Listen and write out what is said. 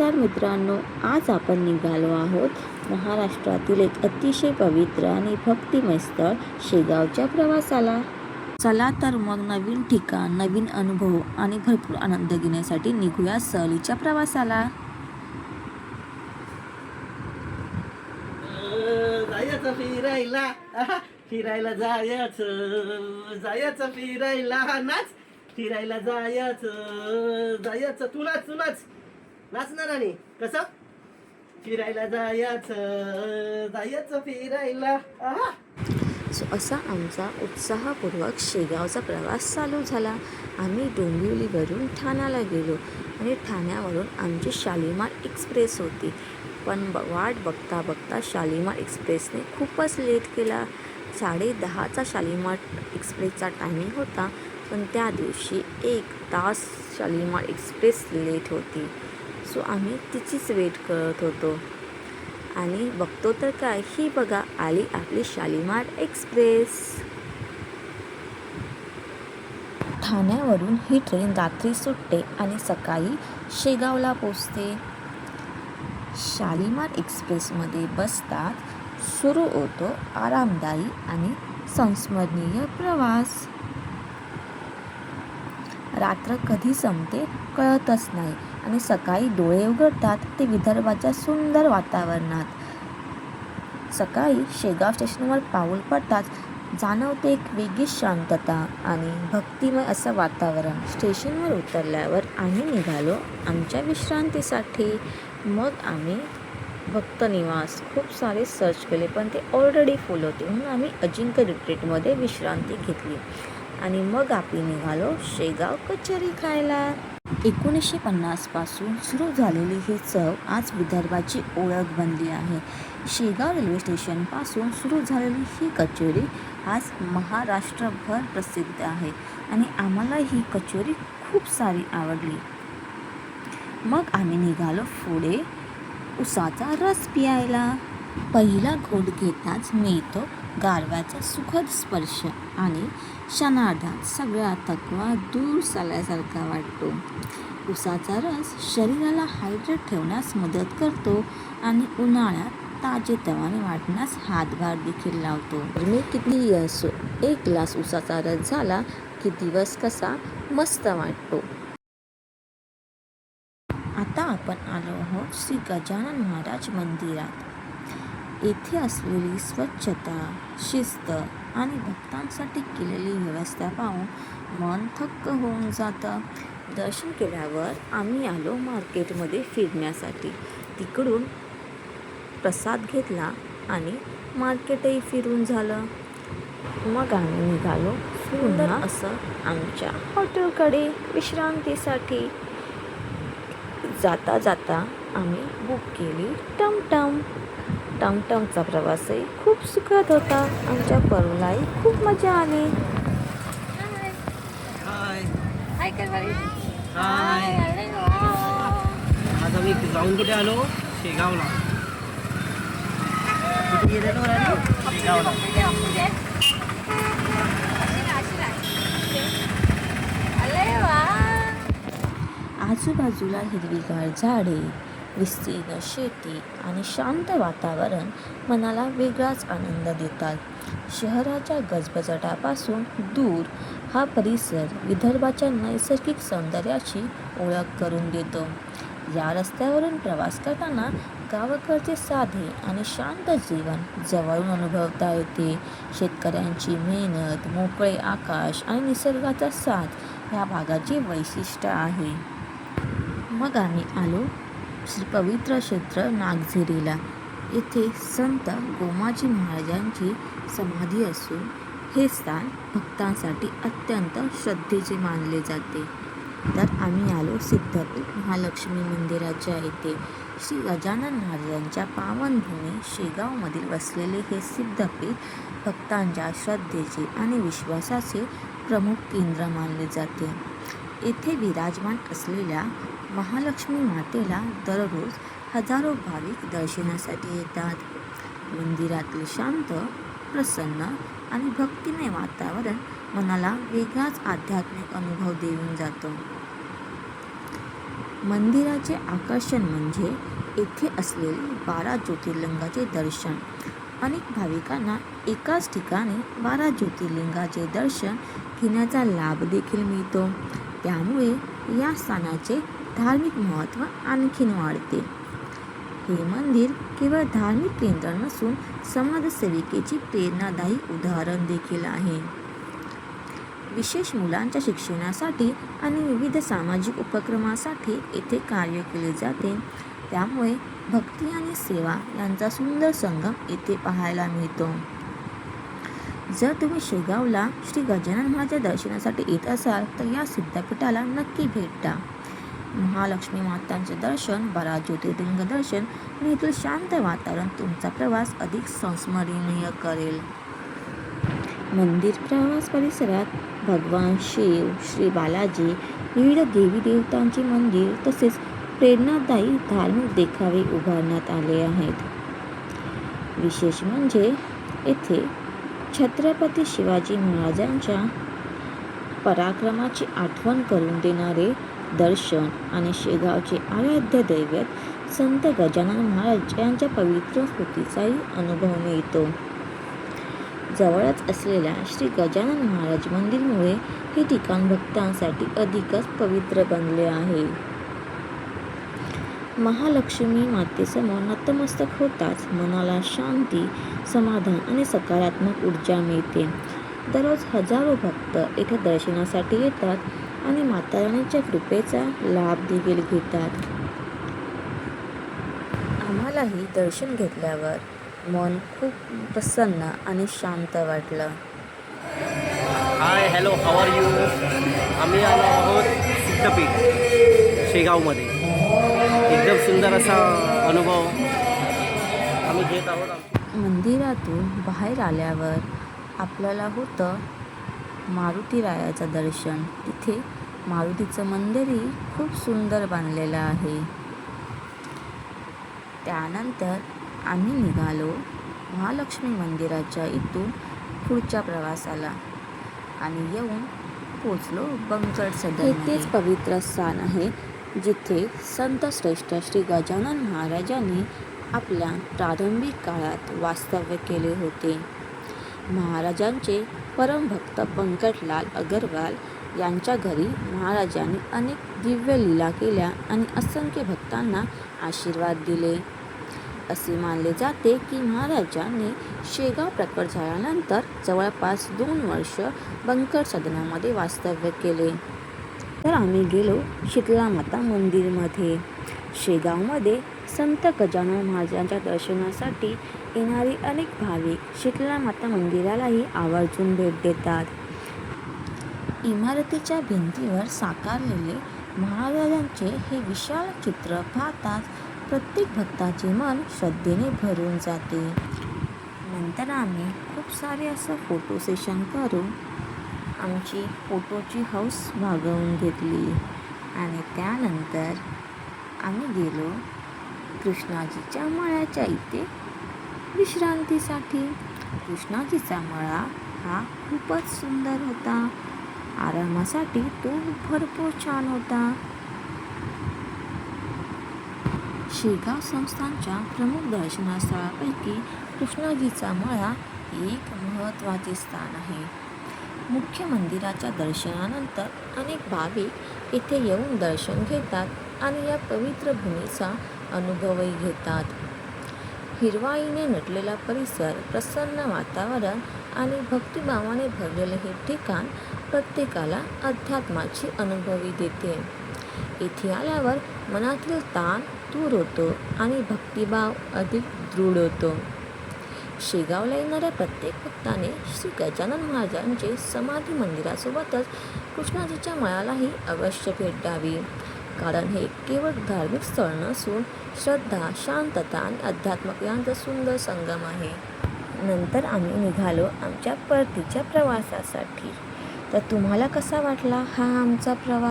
नमस्कार मित्रांनो, आज आपण निघालो आहोत महाराष्ट्रातील एक अतिशय पवित्र आणि भक्तिमय स्थळ शेगावच्या प्रवासाला. चला तर मग नवीन ठिकाण, नवीन अनुभव आणि भरपूर आनंद घेण्यासाठी निघूया सहलीच्या प्रवासाला. जायचं फिरायला फिरायला जायचं फिरायला नाच फिरायला जायचं तू नाच नाचणार आणि कसं फिरायला जायचं फिरायला असा आमचा उत्साहपूर्वक शेगावचा प्रवास चालू झाला. आम्ही डोंबिवलीवरून ठाण्याला गेलो आणि ठाण्यावरून आमची शालिमार एक्सप्रेस होती. पण वाट बघता बघता शालिमार एक्सप्रेसने खूपच लेट केला. 10:30चा शालिमार एक्सप्रेसचा टायमिंग होता, पण त्या दिवशी 1 तास शालिमार एक्सप्रेस लेट होती. सो आम्ही तिचीच वेट करत होतो आणि बघतो तर काय, ही बघा आली आपली शालिमार एक्सप्रेस. ठाण्यावरून ही ट्रेन रात्री सुटते आणि सकाळी शेगावला पोचते. शालिमार एक्सप्रेसमध्ये बसतात सुरू होतो आरामदायी आणि संस्मरणीय प्रवास. रात्र कधी संपते कळतच नाही आणि सकाळी डोळे उघडतात ते विदर्भाच्या सुंदर वातावरणात. सकाळी शेगाव स्टेशनवर पाऊल पडताच जाणवते एक वेगळीच शांतता आणि भक्तिमय असं वातावरण. स्टेशनवर उतरल्यावर आम्ही निघालो आमच्या विश्रांतीसाठी. मग आम्ही भक्त निवास खूप सारे सर्च केले, पण ते ऑलरेडी फुल होते, म्हणून आम्ही अजिंक्य रिट्रीटमध्ये विश्रांती घेतली आणि मग आपण निघालो शेगाव कचोरी खायला. 1950 पासून सुरू झालेली ही चव आज विदर्भाची ओळख बनली आहे. शेगाव रेल्वे स्टेशनपासून सुरू झालेली ही कचोरी आज महाराष्ट्रभर प्रसिद्ध आहे आणि आम्हाला ही कचोरी खूप सारी आवडली. मग आम्ही निघालो पुढे उसाचा रस प्यायला. पहिला घोट घेताच मिळतो गारव्याचा सुखद स्पर्श आणि क्षणार्धात सगळा थकवा दूर झाल्यासारखा वाटतो. उसाचा रस शरीराला हायड्रेट ठेवण्यास मदत करतो आणि उन्हाळ्यात ताजेतवाने वाटण्यास हातभार देखील लावतो. गरमी कितीही असो, 1 ग्लास उसाचा रस झाला की दिवस कसा मस्त वाटतो. आता आपण आलो आहोत श्री गजानन महाराज मंदिरात. येथे असलेली स्वच्छता, शिस्त आणि भक्तांसाठी केलेली व्यवस्था पाहून मन थक्क होऊन जातं. दर्शन केल्यावर आम्ही आलो मार्केटमध्ये फिरण्यासाठी. तिकडून प्रसाद घेतला आणि मार्केटही फिरून झालं. मग आम्ही निघालो सुंदर असं आमच्या हॉटेलकडे विश्रांतीसाठी. जाता जाता आम्ही बुक केली टमटम. टमटमचा प्रवासही खूप सुखद होता. आमच्या परूलाही खूप मजा आली. आज आम्ही जाऊन कुठे आलो शेगावला. कुठे गेले शेगावला. आजूबाजूला हिरवीगार झाडे, विस्तीर्ण शेती आणि शांत वातावरण मनाला वेगळाच आनंद देतात. शहराच्या गजबजाटापासून दूर हा परिसर विदर्भाच्या नैसर्गिक सौंदर्याची ओळख करून देतो. या रस्त्यावरून प्रवास करताना गावाकडचे साधे आणि शांत जीवन जवळून अनुभवता येते. शेतकऱ्यांची मेहनत, मोकळे आकाश आणि निसर्गाचा साथ या भागाचे वैशिष्ट्य आहे. मग आम्ही आलो श्री पवित्र क्षेत्र नागझिरीला. येथे संत गोमाजी महाराजांची समाधी असून हे स्थान भक्तांसाठी अत्यंत श्रद्धेचे मानले जाते. तर आम्ही आलो सिद्धपीठ महालक्ष्मी मंदिराच्या येथे. श्री गजानन महाराजांच्या पावनभूमी शेगावमधील वसलेले हे सिद्धपीठ भक्तांच्या श्रद्धेचे आणि विश्वासाचे प्रमुख केंद्र मानले जाते. येथे विराजमान असलेल्या महालक्ष्मी मातेला दररोज हजारो भाविक दर्शनासाठी येतात. मंदिरातील शांत, प्रसन्न आणि भक्तिमय वातावरण मनाला वेगळाच आध्यात्मिक अनुभव देऊन जातं. मंदिराचे आकर्षण म्हणजे येथे असलेले 12 ज्योतिर्लिंगाचे दर्शन. अनेक भाविकांना एकाच ठिकाणी 12 ज्योतिर्लिंगाचे दर्शन घेण्याचा लाभ देखील मिळतो. त्यामुळे या स्थानाचे धार्मिक महत्त्व आणखीन वाढते. हे मंदिर केवळ धार्मिक केंद्र नसून समाजसेविकेची प्रेरणादायी उदाहरण देखील आहे. विशेष मुलांच्या शिक्षणासाठी आणि विविध सामाजिक उपक्रमासाठी येथे कार्य केले जाते. त्यामुळे भक्ती आणि सेवा यांचा सुंदर संगम येथे पाहायला मिळतो. जर तुम्ही शेगावला श्री गजानन महाराज दर्शनासाठी येत असाल तर या सिद्धपीठाला नक्की भेट द्या. महालक्ष्मी मातांचे दर्शन, 12 ज्योतिर्लिंग दर्शन आणि येथील शांत वातावरण तुमचा प्रवास अधिक संस्मरणीय करेल. मंदिर प्रवास परिसरात भगवान शिव, श्री बालाजी, विविध देवी देवतांचे मंदिर तसेच प्रेरणादायी धार्मिक देखावे उभारण्यात आले आहेत. विशेष म्हणजे येथे छत्रपती शिवाजी महाराजांच्या पराक्रमाची आठवण करून देणारे दर्शन आणि शेगावचे आराध्य दैवत संत गजानन महाराज यांच्या पवित्र स्मृतीचाही अनुभव मिळतो. जवळच असलेल्या श्री गजानन महाराज मंदिरमुळे हे ठिकाण भक्तांसाठी अधिकच पवित्र बनले आहे. महालक्ष्मी मातेसमोर नतमस्तक होताच मनाला शांती, समाधान आणि सकारात्मक ऊर्जा मिळते. दररोज हजारो भक्त येथे दर्शनासाठी येतात आणि माता राणीच्या कृपेचा लाभ देखील घेतात. आम्हालाही दर्शन घेतल्यावर मन खूप प्रसन्न आणि शांत वाटलं. हाय, हॅलो, हाऊ आर यू? आम्ही आलो आहोत सिद्धपीठ शेगावमध्ये. एकदम सुंदर असा अनुभव आम्ही घेत आहोत. मंदिरातून बाहेर आल्यावर आपल्याला होतं मारुतीरायाचं दर्शन. तिथे मारुतीचं मंदिरही खूप सुंदर बांधलेलं आहे. त्यानंतर आम्ही निघालो महालक्ष्मी मंदिराच्या इथून पुढच्या प्रवासाला आणि येऊन पोचलो बंकट सदन. तेच पवित्र स्थान आहे जिथे संत श्रेष्ठ श्री गजानन महाराजांनी आपल्या प्रारंभिक काळात वास्तव्य केले होते. महाराजांचे परमभक्त पंकजलाल अगरवाल यांच्या घरी महाराजांनी अनेक दिव्य लीला केल्या आणि असंख्य भक्तांना आशीर्वाद दिले. असे मानले जाते की महाराजांनी शेगाव प्रकट झाल्यानंतर जवळपास 2 वर्ष बंकट सदनामध्ये वास्तव्य केले. तर आम्ही गेलो शीतलामाता मंदिरमध्ये. शेगावमध्ये संत गजानन महाराजांच्या दर्शनासाठी येणारी अनेक भाविक शीतलामाता मंदिरालाही आवर्जून भेट देतात. इमारतीच्या भिंतीवर साकारलेले महाराजांचे हे विशाल चित्र पाहताच प्रत्येक भक्ताचे मन श्रद्धेने भरून जाते. नंतर आम्ही खूप सारे असं फोटो सेशन करून आमची फोटोची हौस भागवून घेतली आणि त्यानंतर आम्ही गेलो कृष्णाजीच्या मळ्याच्या इथे विश्रांतीसाठी. कृष्णाजीचा मळा हा खूपच सुंदर होता. आरामासाठी तो भरपूर छान होता. शेगाव संस्थानच्या प्रमुख दर्शनस्थळापैकी कृष्णाजीचा मळा एक महत्त्वाचे स्थान आहे. मुख्य मंदिराच्या दर्शनानंतर अनेक भाविक येथे येऊन दर्शन घेतात आणि या पवित्र भूमीचा अनुभवही घेतात. हिरवाईने नटलेला परिसर, प्रसन्न वातावरण आणि भक्तिभावाने भरलेले हे ठिकाण प्रत्येकाला अध्यात्माची अनुभवी देते. येथे आल्यावर मनातील ताण दूर होतो आणि भक्तिभाव अधिक दृढ होतो. शेगावला येणाऱ्या प्रत्येक भक्ताने श्री गजानन महाराजांचे समाधी मंदिरासोबतच कृष्णाजीच्या मळालाही अवश्य भेट द्यावी. कारण हे केवळ धार्मिक स्थळ नसून श्रद्धा, शांतता आणि अध्यात्म यांचा सुंदर संगम आहे. नंतर आम्ही निघालो आमच्या परतीच्या प्रवासासाठी. तर तुम्हाला कसा वाटला हा आमचा प्रवास?